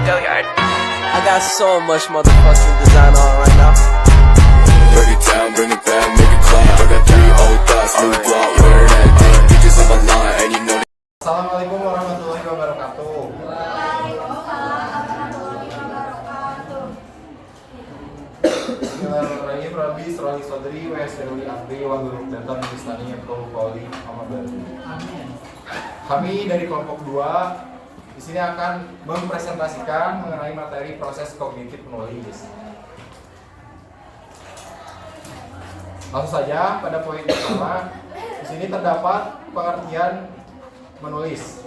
I got so much motherfucking design on right now. Break it down, bring it back, make it clap. I got 3 old thoughts, new block, where that day. Bitches on my line, and you know. Assalamualaikum warahmatullahi wabarakatuh. Bismillahirrahmanirrahim. Rabbi Sroli Sodri, Wesiruli Amri, Waguruk Dantan, Bistani, Yakul Kauli, Muhammad. Kami dari kelompok 2 di sini akan mempresentasikan mengenai materi proses kognitif menulis. Langsung saja pada poin pertama, di sini terdapat pengertian menulis.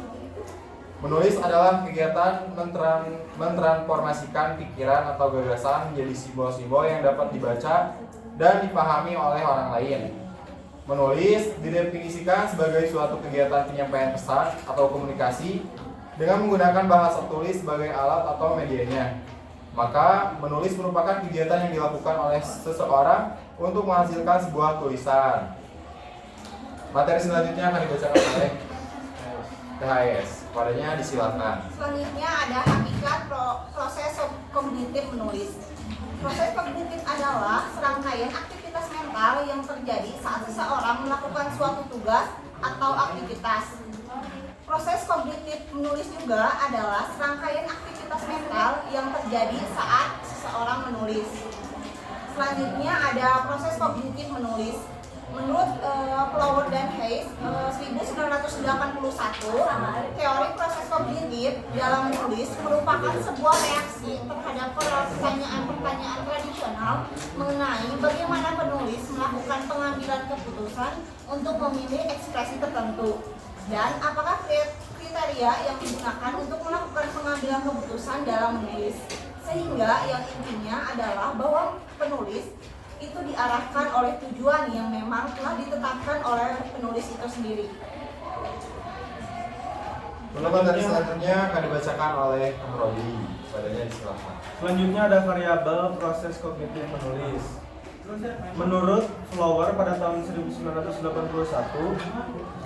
Menulis adalah kegiatan mentransformasikan pikiran atau gagasan menjadi simbol-simbol yang dapat dibaca dan dipahami oleh orang lain. Menulis didefinisikan sebagai suatu kegiatan penyampaian pesan atau komunikasi dengan menggunakan bahasa tulis sebagai alat atau medianya. Maka, menulis merupakan kegiatan yang dilakukan oleh seseorang untuk menghasilkan sebuah tulisan. Materi selanjutnya akan dibacakan oleh THS. Padanya disilakan. Selanjutnya ada hakikat proses kognitif menulis. Proses kognitif adalah serangkaian aktivitas mental yang terjadi saat seseorang melakukan suatu tugas atau aktivitas. Proses kognitif menulis juga adalah serangkaian aktivitas mental yang terjadi saat seseorang menulis. Selanjutnya ada proses kognitif menulis. Menurut Flower dan Hayes 1981, teori proses kognitif dalam menulis merupakan sebuah reaksi terhadap pertanyaan-pertanyaan tradisional mengenai bagaimana penulis melakukan pengambilan keputusan untuk memilih ekspresi tertentu dan apakah kriteria yang digunakan untuk melakukan pengambilan keputusan dalam menulis, sehingga yang intinya adalah bahwa penulis itu diarahkan oleh tujuan yang memang telah ditetapkan oleh penulis itu sendiri. Materi selanjutnya akan dibacakan oleh Rodi. Padanya disilakan. Selanjutnya ada variabel proses kognitif menulis. Menurut Flower pada tahun 1981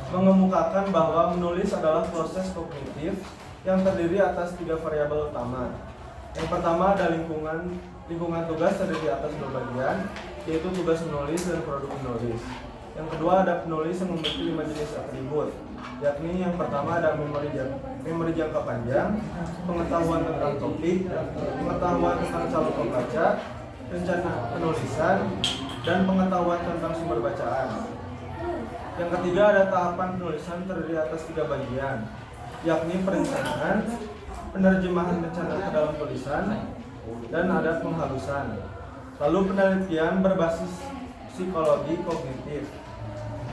mengemukakan bahwa menulis adalah proses kognitif yang terdiri atas 3 variabel utama. Yang pertama ada lingkungan tugas terdiri atas 2 bagian, yaitu tugas menulis dan produk menulis. Yang kedua ada penulis yang memiliki 5 jenis atribut, yakni yang pertama ada memori jangka panjang, pengetahuan tentang topik, pengetahuan tentang calon pembaca, rencana penulisan, dan pengetahuan tentang sumber bacaan. Yang ketiga ada tahapan penulisan terdiri atas 3 bagian, yakni perencanaan, penerjemahan rencana ke dalam tulisan, dan ada penghalusan. Lalu penelitian berbasis psikologi kognitif.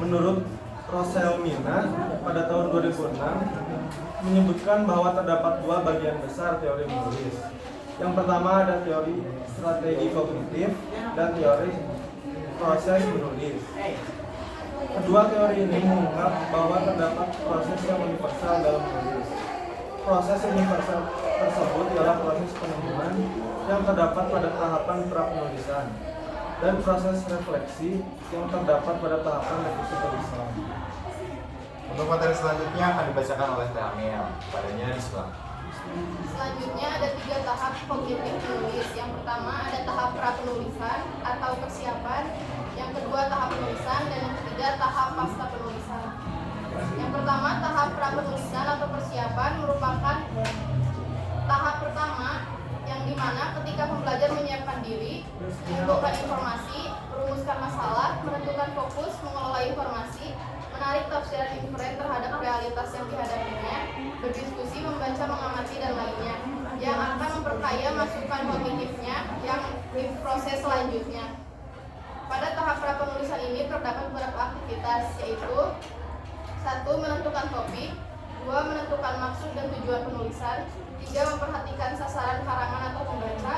Menurut Roselmina pada tahun 2006 menyebutkan bahwa terdapat 2 bagian besar teori menulis. Yang pertama ada teori strategi kognitif dan teori proses menulis. Kedua teori ini mengungkap bahwa terdapat proses yang universal dalam menulis. Proses universal tersebut adalah proses penemuan yang terdapat pada tahapan pra-penulisan dan proses refleksi yang terdapat pada tahapan revisi tulisan. Untuk materi selanjutnya akan dibacakan oleh Amel. Padanya disilakan. Selanjutnya ada 3 tahap kognitif menulis. Yang pertama ada tahap pra-penulisan atau persiapan, yang kedua tahap penulisan, dan yang ketiga tahap pasca penulisan. Yang pertama tahap pra-penulisan atau persiapan merupakan tahap pertama yang dimana ketika pembelajar menyiapkan diri, mengumpulkan informasi, merumuskan masalah, menentukan fokus, mengelola informasi, menarik tafsiran inferen terhadap realitas yang dihadapinya, berdiskusi, membaca, mengamati, dan lainnya, yang akan memperkaya masukan kognitifnya yang di proses selanjutnya. Pada tahap pra-penulisan ini terdapat beberapa aktivitas, yaitu 1. Menentukan topik, 2. Menentukan maksud dan tujuan penulisan, 3. Memperhatikan sasaran karangan atau pembaca,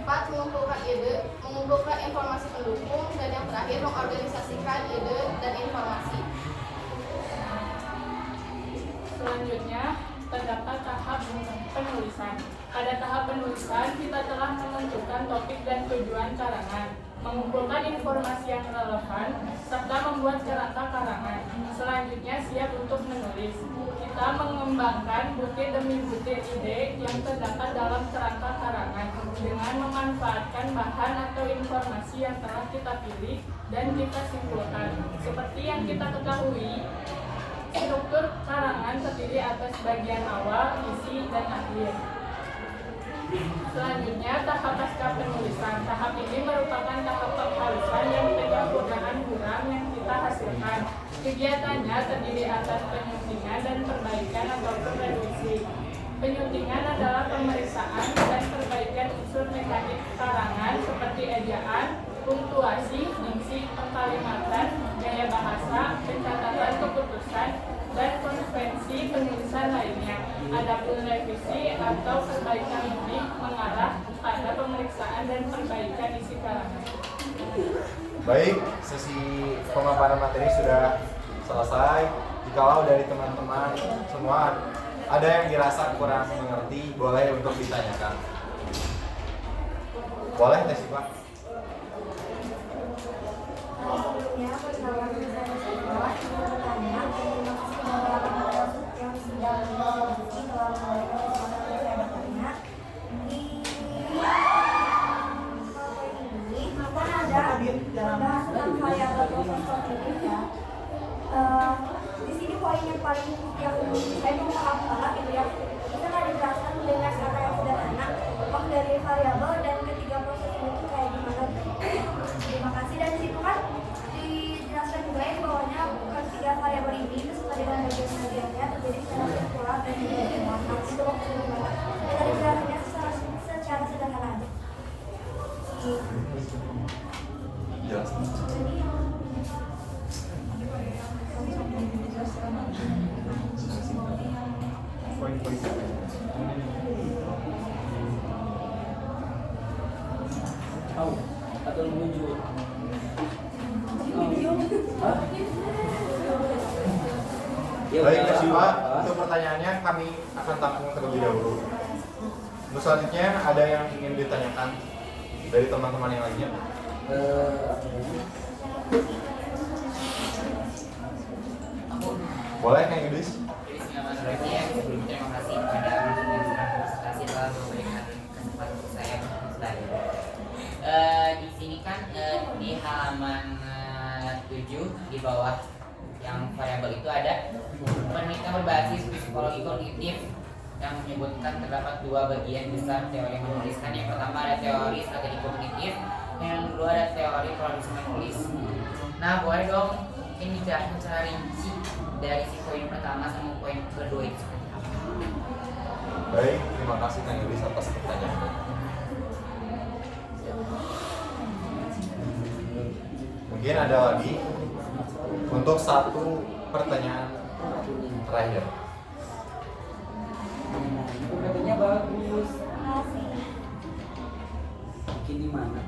4. Mengumpulkan ide, mengumpulkan informasi pendukung, dan yang terakhir mengorganisasikan ide dan informasi. Selanjutnya terdapat tahap penulisan. Pada tahap penulisan kita telah menentukan topik dan tujuan karangan, mengumpulkan informasi yang relevan, serta membuat kerangka karangan. Selanjutnya siap untuk menulis. Kita kita mengembangkan butir demi butir ide yang terdapat dalam kerangka karangan dengan memanfaatkan bahan atau informasi yang telah kita pilih dan kita simpulkan. Seperti yang kita ketahui, struktur karangan terdiri atas bagian awal, isi, dan akhir. Selanjutnya, tahap pasca penulisan. Tahap ini merupakan tahap penghalusan yang penyempurnaan buram yang kita hasilkan. Kegiatannya terdiri atas penyuntingan dan perbaikan ataupun revisi. Penyuntingan adalah pemeriksaan dan perbaikan unsur mekanik karangan seperti ejaan, punktuasi, diksi, pengkalimatan, gaya bahasa, pencatatan keputusan, dan konvensi penulisan lainnya. Adapun revisi atau perbaikan ini mengarah pada pemeriksaan dan perbaikan isi karangan. Baik, sesi pemaparan materi sudah selesai. Jikalau dari teman-teman semua ada yang dirasa kurang mengerti, boleh untuk ditanyakan. Boleh, Teh Siva? Sebelumnya, perkenalkan saya Siva, ingin bertanya, terima kasih kepada para yang sudah mengikuti telah memberikan kesempatan saya bertanya. Di ini akan ada bahas tentang variabel proses kognitif ya. Di sini poin yang paling yang saya belum paham banget gitu ya. Bisa nggak dijelaskan dengan kata yang sederhana, waktu dari variabel dan ketiga proses itu kayak gimana? Terima kasih. Dan di situ kan dijelaskan juga ya bahwanya ketiga variabel ini beserta dengan bagian-bagiannya terjadi secara sirkular dan juga sederhana. Itu maksudnya gimana? Ya tadi jelasnya secara sederhana aja. Jelas. Poin-poin. Atau menuju. Baik, Teh Siva, untuk pertanyaannya kami akan tampung terlebih dahulu. Untuk selanjutnya ada yang ingin ditanyakan dari teman-teman yang lainnya? Boleh, Kang Idris? Sebelumnya terima kasih kepada yang sudah presentasi telah memberikan kesempatan untuk saya berpresentasi. Di sini kan di halaman 7 di bawah yang variabel itu ada penelitian berbasis psikologi kognitif yang menyebutkan terdapat dua bagian besar teori menuliskan. Yang pertama ada teori strategi kognitif, yang kedua ada teori produksi menulis. Nah, boleh dong mungkin dijelaskan secara rinci dari si poin pertama sama poin kedua itu seperti apa? Baik, terima kasih Kang Idris atas pertanyaan. Mungkin ada lagi untuk satu pertanyaan terakhir. Katanya bagus. Mungkin di mana?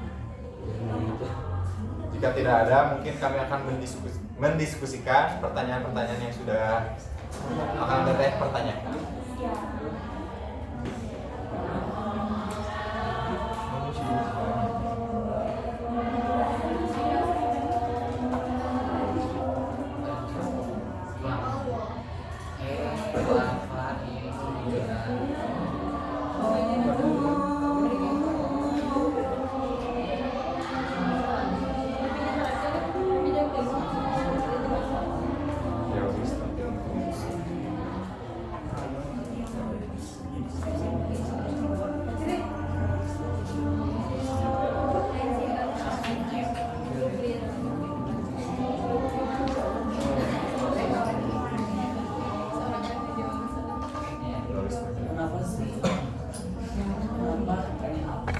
Jika tidak ada, mungkin kami akan mendiskusikan pertanyaan-pertanyaan yang sudah akan Teteh pertanyakan. Kenapa sih? Kenapa? Pengen apa?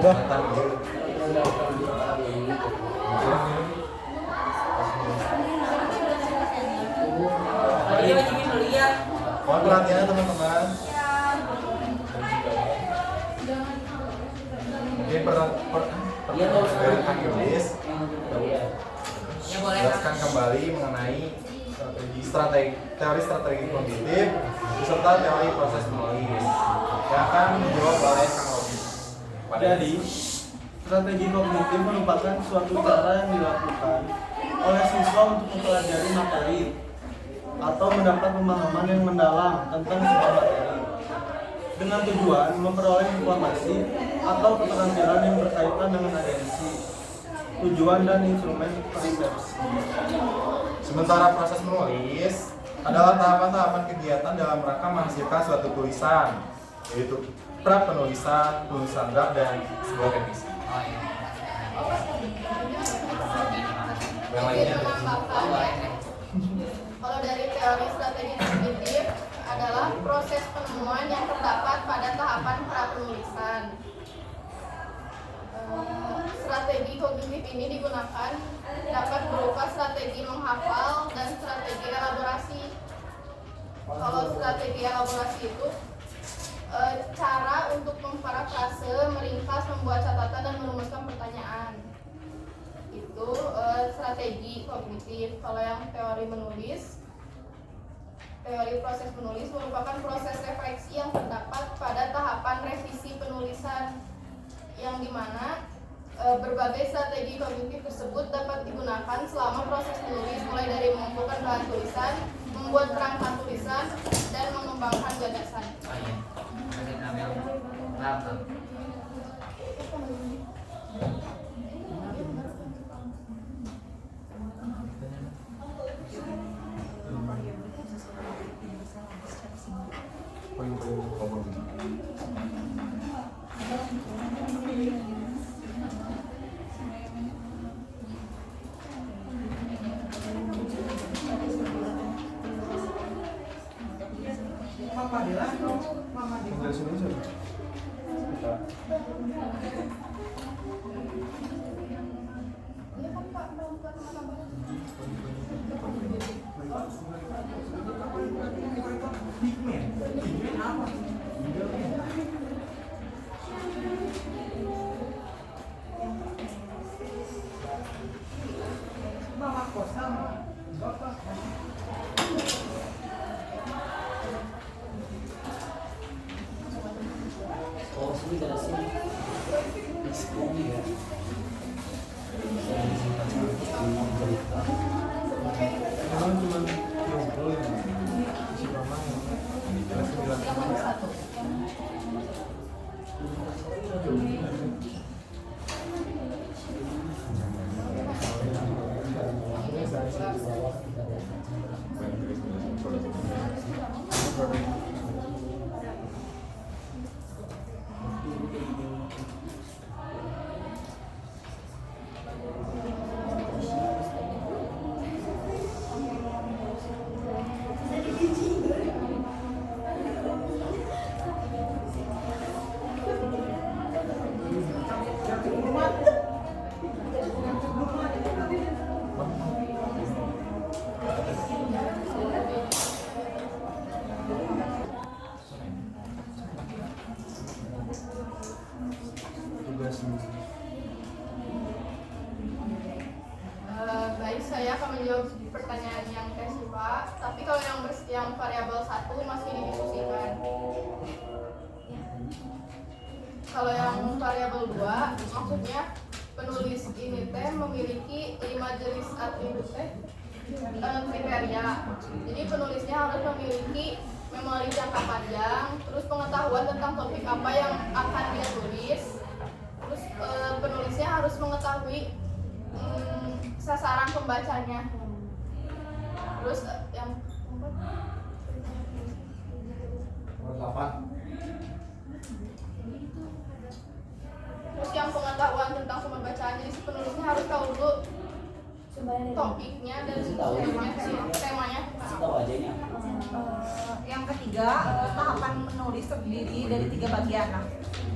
Udah. Mohon perhatiannya teman-teman. Oke, pertanyaan Kang Yulis Ya boleh. jelaskan kembali mengenai teori strategi kognitif beserta teori proses menulis. Yang akan dijawab oleh Kang Robi. Jadi, strategi kognitif merupakan suatu cara yang dilakukan oleh siswa untuk mempelajari materi atau mendapat pemahaman yang mendalam tentang sebuah materi dengan tujuan memperoleh informasi atau keterampilan yang berkaitan dengan agensi, tujuan dan instrumen persepsi. Sementara proses menulis adalah tahapan-tahapan kegiatan dalam rangka menghasilkan suatu tulisan, yaitu pra penulisan, tulisan draft, dan sebuah revisi. Oh iya. Yang lainnya Jadi menambahkan ya, kalau dari teori strategi kognitif adalah proses penemuan yang terdapat pada tahapan pra penulisan. Strategi kognitif ini digunakan dapat berupa strategi menghafal dan strategi elaborasi. Kalau strategi elaborasi itu cara untuk memparafrase, meringkas, membuat catatan dan merumuskan pertanyaan. Itu strategi kognitif. Kalau yang teori menulis, teori proses menulis merupakan proses refleksi yang terdapat pada tahapan revisi penulisan, yang dimana berbagai strategi kognitif tersebut dapat digunakan selama proses menulis, mulai dari mengumpulkan bahan tulisan, membuat kerangka tulisan, dan mengembangkan gagasan. Oh iya. Masih namanya apa? Baik, saya akan menjawab pertanyaan yang tes Pak. Tapi kalau yang variabel 1 masih didiskusikan. Kalau yang variabel 2, maksudnya penulis ini teh memiliki 5 jenis atribut kriteria. Jadi penulisnya harus memiliki memori jangka panjang, terus pengetahuan tentang topik apa yang akan dia tulis. Terus penulisnya harus mengetahui sasaran pembacanya. Terus yang terus yang pengetahuan tentang sumber bacaan. Jadi si penulisnya harus tahu dulu topiknya dan temanya. Yang ketiga, tahapan menulis terdiri dari 3 bagian. Nah,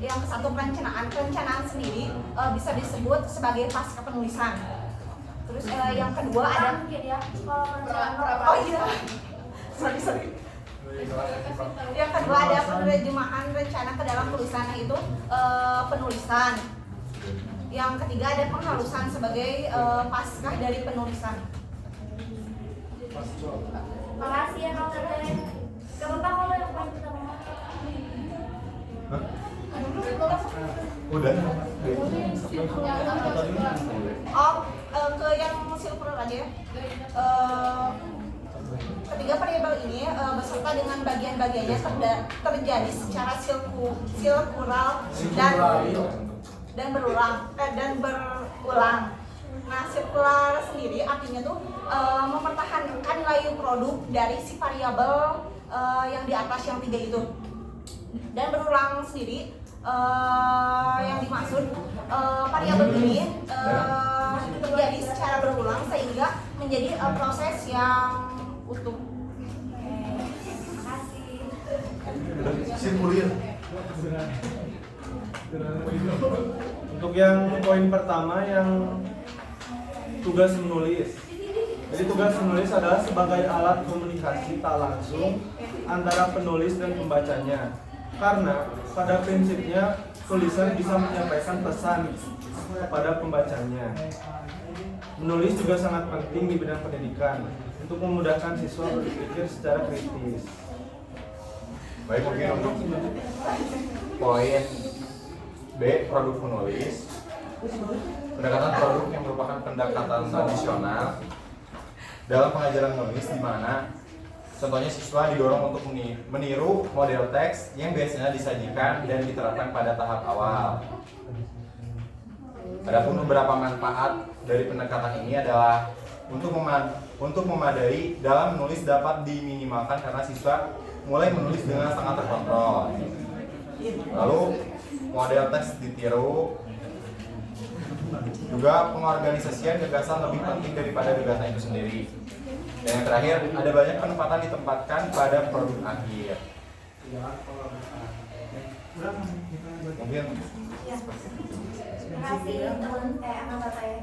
yang satu perencanaan sendiri bisa disebut sebagai pasca penulisan. Terus yang kedua ada mungkin ya kalau oh iya sorry Yang kedua ada penerjemahan rencana ke dalam tulisan, yaitu penulisan. Yang ketiga ada penghalusan sebagai paskah dari penulisan. Makasih ya Kak Teteh. Gak apa-apa kalau yang paling pertama. Udah. Ke yang silver aja ya. Ketiga variabel ini beserta dengan bagian-bagiannya terjadi secara sirkular dan berulang. Nah, sirkular sendiri artinya tuh mempertahankan layu produk dari si variabel yang di atas yang 3 itu. Dan berulang sendiri yang dimaksud variabel ini terjadi secara berulang sehingga menjadi proses yang utuh. Makasih. Sirkulir. Untuk yang poin pertama yang tugas menulis. Jadi tugas menulis adalah sebagai alat komunikasi tak langsung antara penulis dan pembacanya. Karena pada prinsipnya tulisan bisa menyampaikan pesan kepada pembacanya. Menulis juga sangat penting di bidang pendidikan untuk memudahkan siswa berpikir secara kritis. Baik, mungkin untuk poin B, produk menulis. Pendekatan produk yang merupakan pendekatan tradisional dalam pengajaran menulis, di mana contohnya siswa didorong untuk meniru model teks yang biasanya disajikan dan diterapkan pada tahap awal. Adapun beberapa manfaat dari pendekatan ini adalah untuk memadai dalam menulis dapat diminimalkan karena siswa mulai menulis dengan sangat terkontrol. Lalu model teks ditiru. Juga pengorganisasian gagasan lebih penting daripada gagasan itu sendiri. Dan yang terakhir, ada banyak penempatan ditempatkan pada produk akhir. Mungkin Terima kasih anak saya.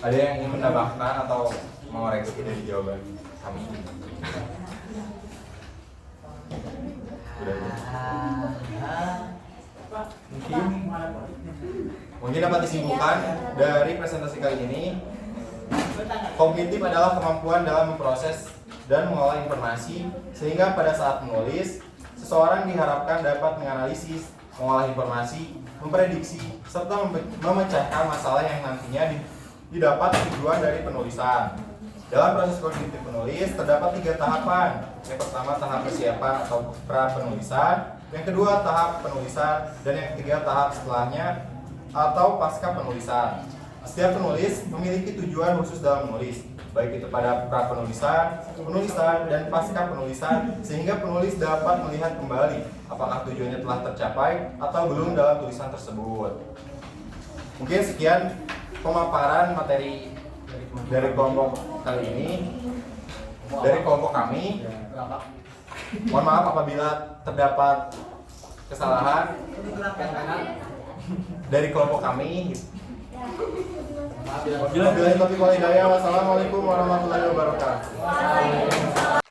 ada yang ingin menambahkan atau mengoreksi dari jawaban kami? Mungkin dapat disimpulkan dari presentasi kali ini, kognitif adalah kemampuan dalam memproses dan mengolah informasi, sehingga pada saat menulis, seseorang diharapkan dapat menganalisis, mengolah informasi, memprediksi, serta memecahkan masalah yang nantinya didapat tujuan dari penulisan. Dalam proses kognitif penulis terdapat 3 tahapan. Yang pertama tahap persiapan atau pra penulisan, yang kedua tahap penulisan, dan yang ketiga tahap setelahnya atau pasca penulisan. Setiap penulis memiliki tujuan khusus dalam menulis, baik itu pada pra penulisan, penulisan, dan pasca penulisan, sehingga penulis dapat melihat kembali apakah tujuannya telah tercapai atau belum dalam tulisan tersebut. Mungkin sekian pemaparan materi dari kelompok kali ini, dari kelompok kami. Mohon maaf apabila terdapat kesalahan dari kelompok kami. Wabillahi taufiq wal hidayah. Wassalamualaikum warahmatullahi wabarakatuh.